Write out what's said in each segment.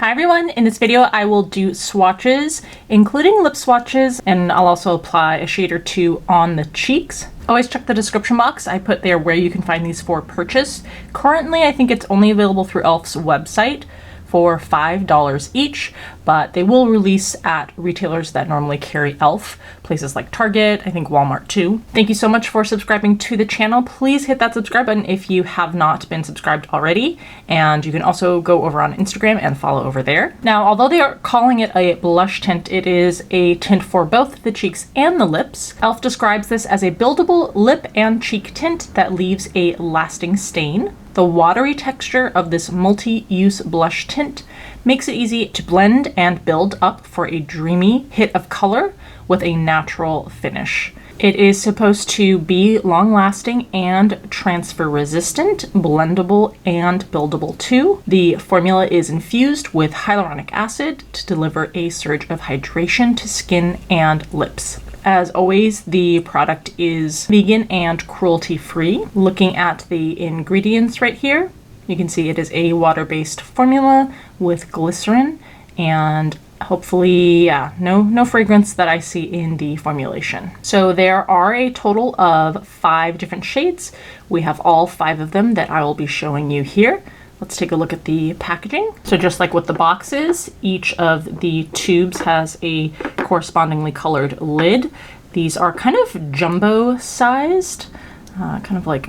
Hi everyone, in this video I will do swatches, including lip swatches, and I'll also apply a shade or two on the cheeks. Always check the description box. I put there where you can find these for purchase. Currently I think it's only available through e.l.f.'s website for $5 each, but they will release at retailers that normally carry e.l.f., places like Target, I think Walmart too. Thank you so much for subscribing to the channel. Please hit that subscribe button if you have not been subscribed already, and you can also go over on Instagram and follow over there. Now, although they are calling it a blush tint, it is a tint for both the cheeks and the lips. e.l.f. describes this as a buildable lip and cheek tint that leaves a lasting stain. The watery texture of this multi-use blush tint makes it easy to blend and build up for a dreamy hit of color with a natural finish. It is supposed to be long-lasting and transfer-resistant, blendable, and buildable too. The formula is infused with hyaluronic acid to deliver a surge of hydration to skin and lips. As always, the product is vegan and cruelty-free. Looking at the ingredients right here, you can see it is a water-based formula with glycerin and hopefully, no fragrance that I see in the formulation. So there are a total of 5 different shades. We have all 5 of them that I will be showing you here. Let's take a look at the packaging. So just like with the boxes, each of the tubes has a correspondingly colored lid. These are kind of jumbo sized, kind of like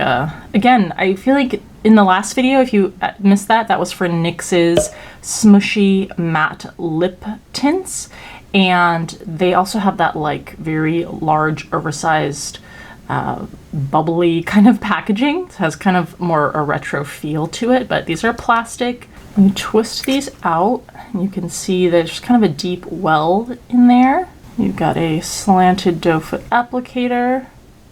again, I feel like in the last video, if you missed that, that was for NYX's Smushy Matte Lip Tints. And they also have that like very large, oversized, bubbly kind of packaging. It has kind of more a retro feel to it, but these are plastic. You twist these out and you can see there's kind of a deep well in there. You've got a slanted doe foot applicator.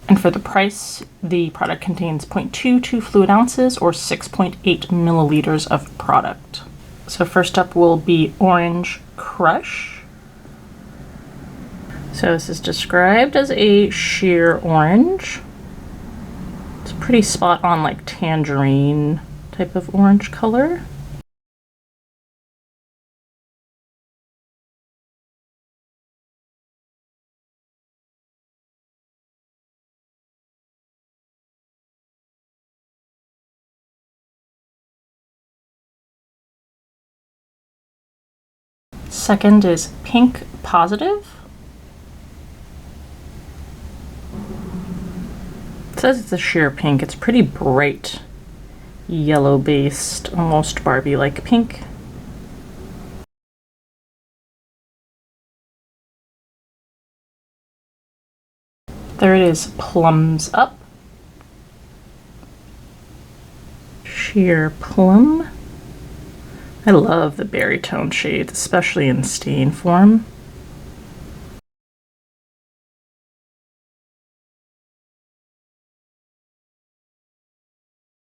And for the price, the product contains 0.22 fluid ounces or 6.8 milliliters of product. So first up will be Orange Crush. So this is described as a sheer orange. It's pretty spot on, like tangerine type of orange color. Second is Pink Positive. It says it's a sheer pink. It's pretty bright, yellow based, almost Barbie-like pink. Third is Plums Up. Sheer Plum. I love the berry tone shades, especially in stain form.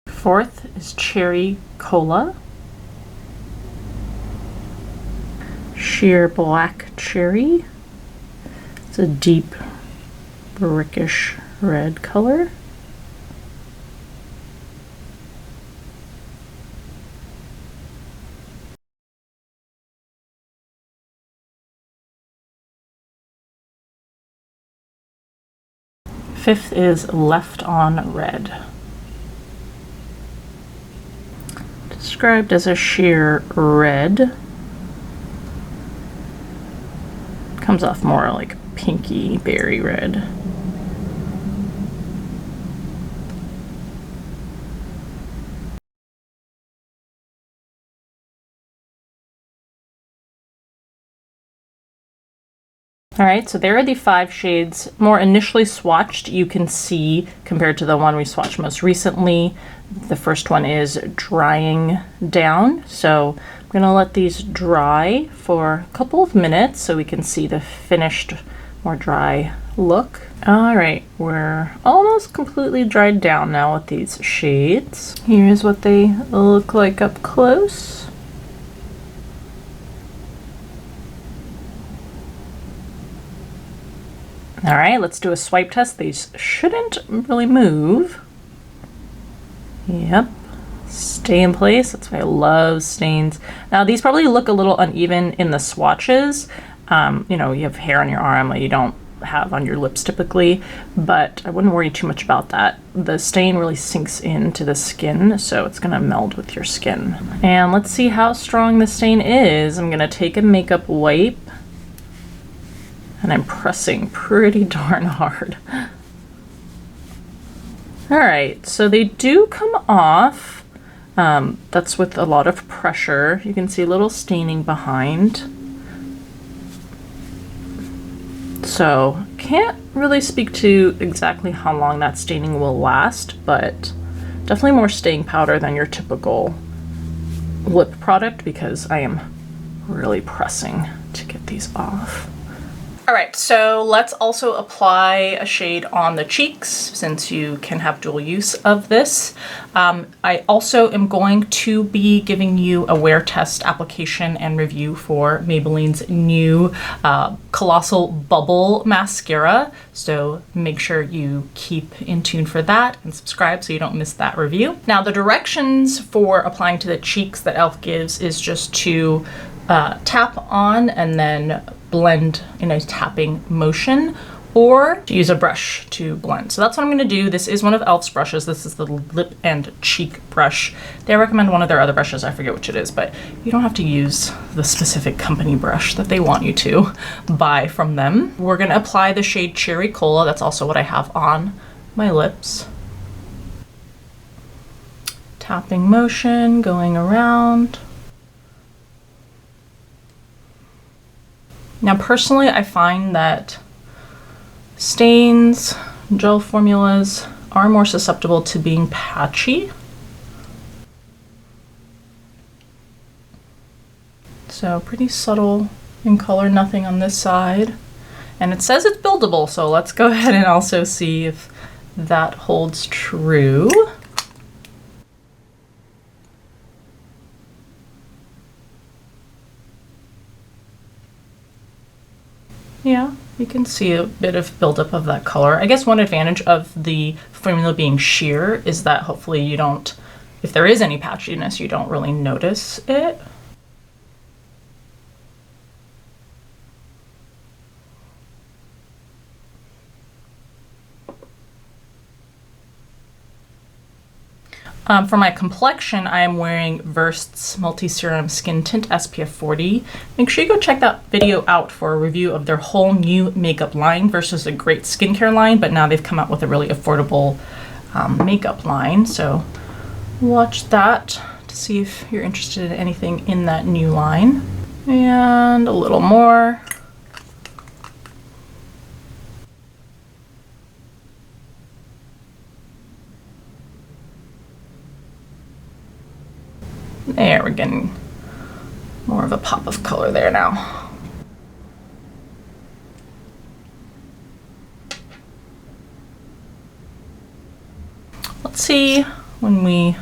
Fourth is Cherry Cola. Sheer Black Cherry. It's a deep brickish red color. Fifth is Left on Red. Described as a sheer red. Comes off more like pinky berry red. All right, so there are the 5 shades more initially swatched. You can see compared to the one we swatched most recently, the first one is drying down. So I'm gonna let these dry for a couple of minutes so we can see the finished, more dry look. All right, we're almost completely dried down now with these shades. Here's what they look like up close. All right, let's do a swipe test. These shouldn't really move. Yep, stay in place. That's why I love stains. Now these probably look a little uneven in the swatches. You know, you have hair on your arm that you don't have on your lips typically, but I wouldn't worry too much about that. The stain really sinks into the skin, so it's gonna meld with your skin. And let's see how strong the stain is. I'm gonna take a makeup wipe and I'm pressing pretty darn hard. All right, so they do come off. That's with a lot of pressure. You can see a little staining behind. So can't really speak to exactly how long that staining will last, but definitely more staying powder than your typical lip product because I am really pressing to get these off. All right, so let's also apply a shade on the cheeks since you can have dual use of this. I also am going to be giving you a wear test application and review for Maybelline's new Colossal Bubble Mascara. So make sure you keep in tune for that and subscribe so you don't miss that review. Now the directions for applying to the cheeks that e.l.f. gives is just to tap on and then blend in a tapping motion, or use a brush to blend. So that's what I'm gonna do. This is one of e.l.f.'s brushes. This is the lip and cheek brush. They recommend one of their other brushes, I forget which it is, but you don't have to use the specific company brush that they want you to buy from them. We're gonna apply the shade Cherry Cola. That's also what I have on my lips. Tapping motion going around. Now personally, I find that stains, gel formulas are more susceptible to being patchy. So pretty subtle in color, nothing on this side. And it says it's buildable, so let's go ahead and also see if that holds true. Yeah, you can see a bit of buildup of that color. I guess one advantage of the formula being sheer is that hopefully you don't, if there is any patchiness, you don't really notice it. For my complexion, I am wearing Verst's Multi-Serum Skin Tint SPF 40. Make sure you go check that video out for a review of their whole new makeup line versus a great skincare line, but now they've come out with a really affordable makeup line. So watch that to see if you're interested in anything in that new line. And a little more. There, we're getting more of a pop of color there now. Let's see when we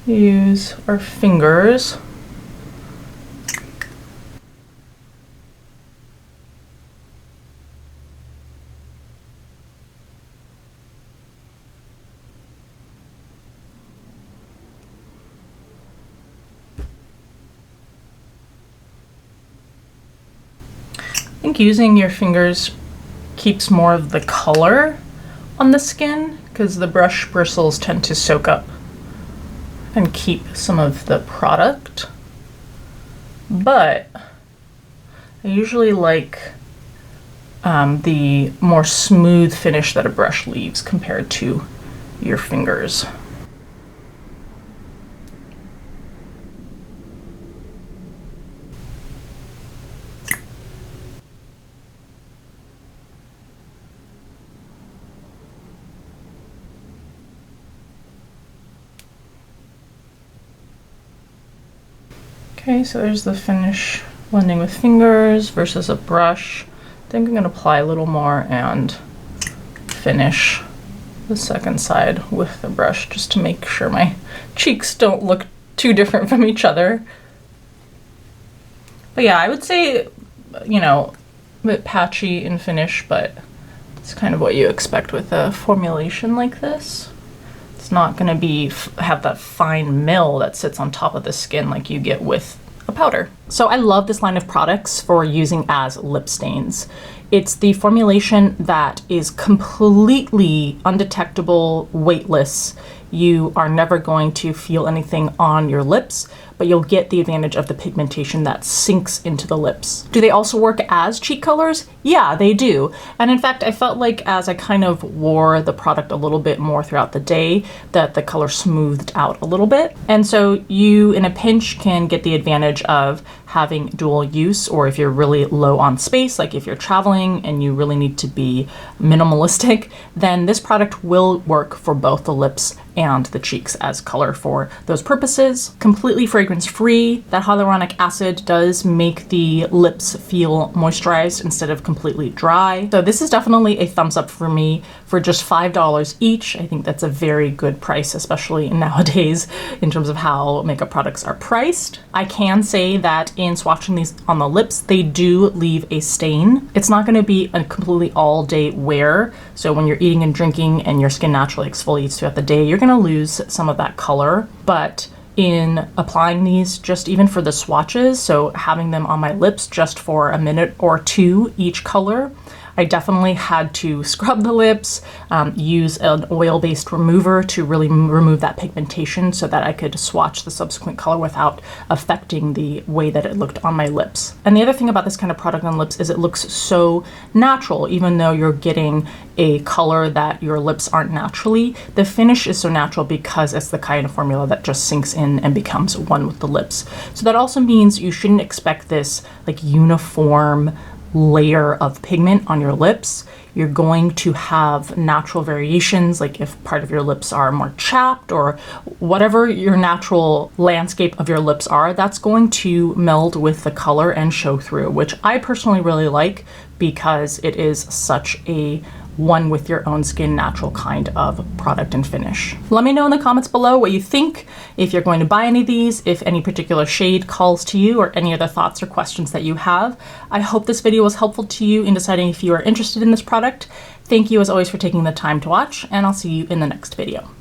use our fingers. I think using your fingers keeps more of the color on the skin because the brush bristles tend to soak up and keep some of the product. But I usually like the more smooth finish that a brush leaves compared to your fingers. Okay, so there's the finish, blending with fingers versus a brush. I think I'm gonna apply a little more and finish the second side with the brush just to make sure my cheeks don't look too different from each other. But yeah, I would say, you know, a bit patchy in finish, but it's kind of what you expect with a formulation like this. Let's It's not going to have that fine mill that sits on top of the skin like you get with a powder. So I love this line of products for using as lip stains. It's the formulation that is completely undetectable, weightless. You are never going to feel anything on your lips, but you'll get the advantage of the pigmentation that sinks into the lips. Do they also work as cheek colors? Yeah, they do. And in fact, I felt like as I kind of wore the product a little bit more throughout the day, that the color smoothed out a little bit. And so you, in a pinch, can get the advantage of having dual use, or if you're really low on space, like if you're traveling and you really need to be minimalistic, then this product will work for both the lips and the cheeks as color for those purposes. Completely fragrance free. That hyaluronic acid does make the lips feel moisturized instead of completely dry. So this is definitely a thumbs up for me for just $5 each. I think that's a very good price, especially nowadays in terms of how makeup products are priced. I can say that in swatching these on the lips, they do leave a stain. It's not going to be a completely all day wear. So when you're eating and drinking and your skin naturally exfoliates throughout the day, you're going to lose some of that color. But in applying these, just even for the swatches, so having them on my lips just for a minute or two each color, I definitely had to scrub the lips, use an oil-based remover to really remove that pigmentation so that I could swatch the subsequent color without affecting the way that it looked on my lips. And the other thing about this kind of product on lips is it looks so natural, even though you're getting a color that your lips aren't naturally. The finish is so natural because it's the kind of formula that just sinks in and becomes one with the lips. So that also means you shouldn't expect this like uniform layer of pigment on your lips. You're going to have natural variations, like if part of your lips are more chapped or whatever your natural landscape of your lips are, that's going to meld with the color and show through, which I personally really like because it is such a one with your own skin natural kind of product and finish. Let me know in the comments below what you think, if you're going to buy any of these, if any particular shade calls to you, or any other thoughts or questions that you have. I hope this video was helpful to you in deciding if you are interested in this product. Thank you as always for taking the time to watch, and I'll see you in the next video.